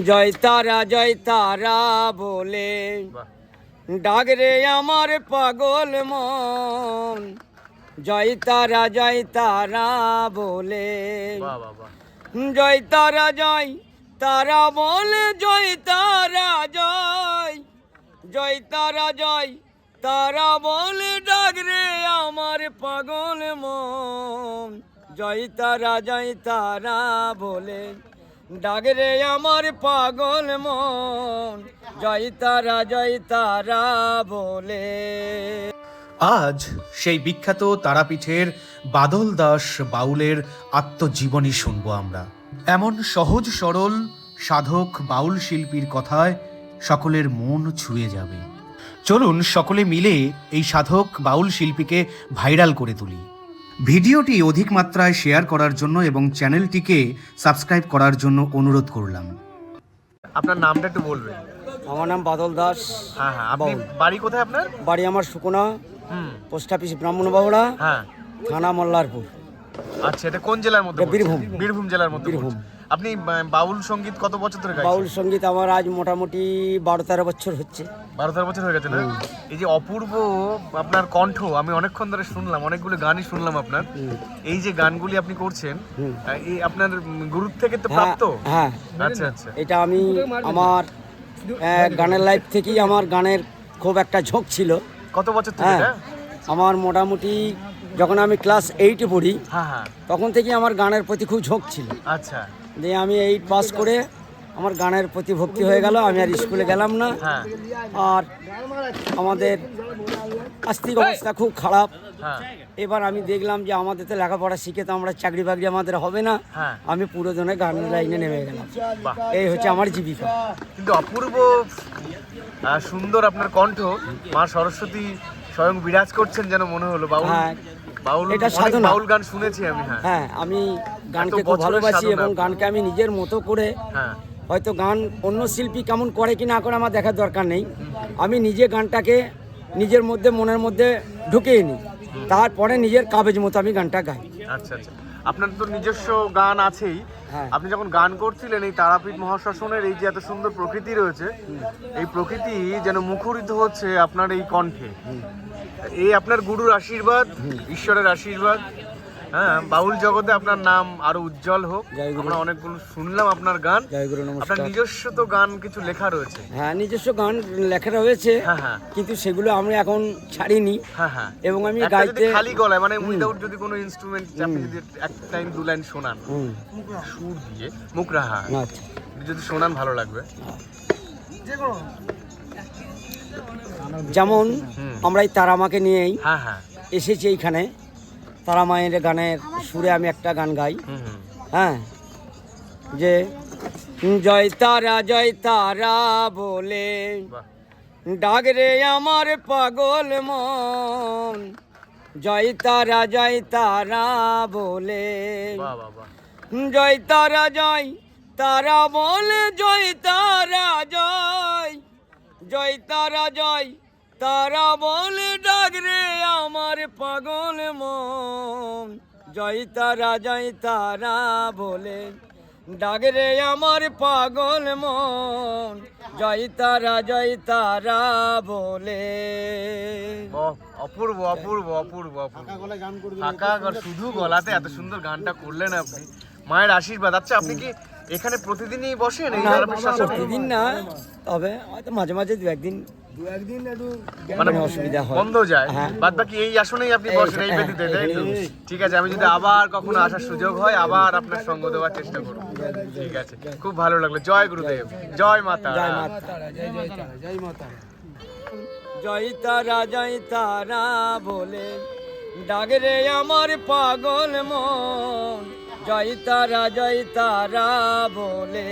জয় তারা বলে ডাক রে আমার পাগল মন। জয় তারা বলে জয় তারা বলে জয় তারা বলে ডাক রে আমার পাগল মন। জয় তারা বলে ডাক রে আমার পাগল মন। জয় তারা বলে। আজ সেই বিখ্যাত তারাপীঠের বাদল দাস বাউলের আত্মজীবনী শুনব আমরা। এমন সহজ সরল সাধক বাউল শিল্পীর কথায় সকলের মন ছুঁয়ে যাবে। চলুন সকলে মিলে এই সাধক বাউল শিল্পীকে ভাইরাল করে তুলি। ভিডিওটি অধিক মাত্রায় শেয়ার করার জন্য এবং চ্যানেলটিকে সাবস্ক্রাইব করার জন্য অনুরোধ করলাম। আপনার নামটা একটু বলবেন? আমার নাম বাদল দাস। হ্যাঁ হ্যাঁ, আপনি বাড়ি কোথায় আপনার? বাড়ি আমার সুকুনা, পোস্ট অফিস ব্রাহ্মণবাবুড়া, হ্যাঁ, থানা মল্লারপুর। আচ্ছা, এটা কোন জেলার মধ্যে? বীরভূম জেলার মধ্যে। বীরভূম। আপনি বাউল সঙ্গীত কত বছর ধরে গাইছেন? বাউল সঙ্গীত আমার আজ মোটামুটি 12-13 বছর হচ্ছে। 12-13 বছর হয়ে গেছে না? এই যে অপূর্ব আপনার কণ্ঠ, আমি অনেকক্ষণ ধরে শুনলাম, অনেকগুলো গানই শুনলাম আপনার। এই যে গানগুলি আপনি করছেন, এই আপনার গুরুর থেকে তো প্রাপ্ত? হ্যাঁ। আচ্ছা আচ্ছা। এটা আমি আমার গানের লাইফ থেকেই আমার গানের খুব একটা ঝোঁক ছিল। কত বছর থেকে? আমার মোটামুটি যখন আমি ক্লাস 8-এ পড়ি, হ্যাঁ, তখন থেকেই আমার গানের প্রতি খুব ঝোঁক ছিল। আচ্ছা। দিয়ে আমি 8 পাস করে আমার গানের প্রতি ভক্তি হয়ে গেল। আমি আর স্কুলে গেলাম না। আর আমাদের আর্থিক অবস্থা খুব খারাপ। এবার আমি দেখলাম যে আমাদের তো লেখাপড়া শিখে তো আমরা চাকরি বাকরি আমাদের হবে না। আমি পুরোদমে গানের লাইনে নেমে গেলাম। এই হচ্ছে আমার জীবিকা। কিন্তু অপূর্ব সুন্দর আপনার কণ্ঠ, মা সরস্বতী স্বয়ং বিরাজ করছেন যেন মনে হলো। বাউল গান শুনেছি আমি। হ্যাঁ, আমি গানকে খুব ভালোবাসি এবং গানকে আমি নিজের মতো করে, হয়তো গান অন্য শিল্পী কেমন করে কি না করে আমার দেখার দরকার নেই। আমি নিজে গানটাকে নিজের মধ্যে মনের মধ্যে ঢুকিয়ে নিই, তারপরে নিজের কাবেজ মতো আমি গানটা গাই। আচ্ছা আচ্ছা। আপনার তো নিজস্ব গান আছেই। আপনি যখন গান করছিলেন, এই তারাপীঠ মহাশ্মশানের এই যে এত সুন্দর প্রকৃতি রয়েছে, এই প্রকৃতি যেন মুখরিত হচ্ছে আপনার এই কণ্ঠে। এই আপনার গুরুর আশীর্বাদ, ঈশ্বরের আশীর্বাদ। হ্যাঁ, বাউল জগতে আপনার নাম আরো উজ্জ্বল হোক। আমরা অনেকগুলো শুনলাম আপনার গান। আপনার নিজস্ব তো গান কিছু লেখা রয়েছে? হ্যাঁ, নিজস্ব গান লেখা রয়েছে, কিন্তু সেগুলো আমি এখন ছাড়িনি। এবং আমি গাইতে খালি গলায়, মানে উইদাউট যদি কোনো ইনস্ট্রুমেন্ট, আপনি যদি এক লাইন দু লাইন শোনান সুর দিয়ে, মুখ রাহা যদি শোনান, ভালো লাগবে। যেমন আমরা এই তারা মাকে নিয়েই এসেছি এইখানে। তারা মায়ের গানের সুরে আমি একটা গান গাই। হ্যাঁ, যে জয় তারা বলে ডাক রে আমার পাগল মন। জয় তারা বলে জয় তারা বলে জয় তারা বলে ডাক রে আমার পাগল মন। জয় তারা বলে ডাক রে আমার পাগল মন। জয় তারা বলে। অপূর্ব অপূর্ব অপূর্ব অপূর্ব। শুধু গলাতে এত সুন্দর গানটা করলেন আপনি, মায়ের আশীর্বাদ। আচ্ছা, আপনি কি এখানে প্রতিদিনই বসেন? প্রতিদিন না, তবে হয়তো মাঝে মাঝে দু একদিন মানে অসুবিধা হয়, বন্ধ যায়। বাদ বাকি এই আসনেই আপনি বসেন, এই বেদিতে, তাই তো? ঠিক আছে, আমি যদি আবার কখনো আসার সুযোগ হয়, আবার আপনার সঙ্গ দেওয়ার চেষ্টা করব। ঠিক আছে, খুব ভালো লাগলো। জয় গুরুদেব, জয় মাতা। জয় তারা বলে ডাক রে আমার পাগল মন। জয় তারা বলে।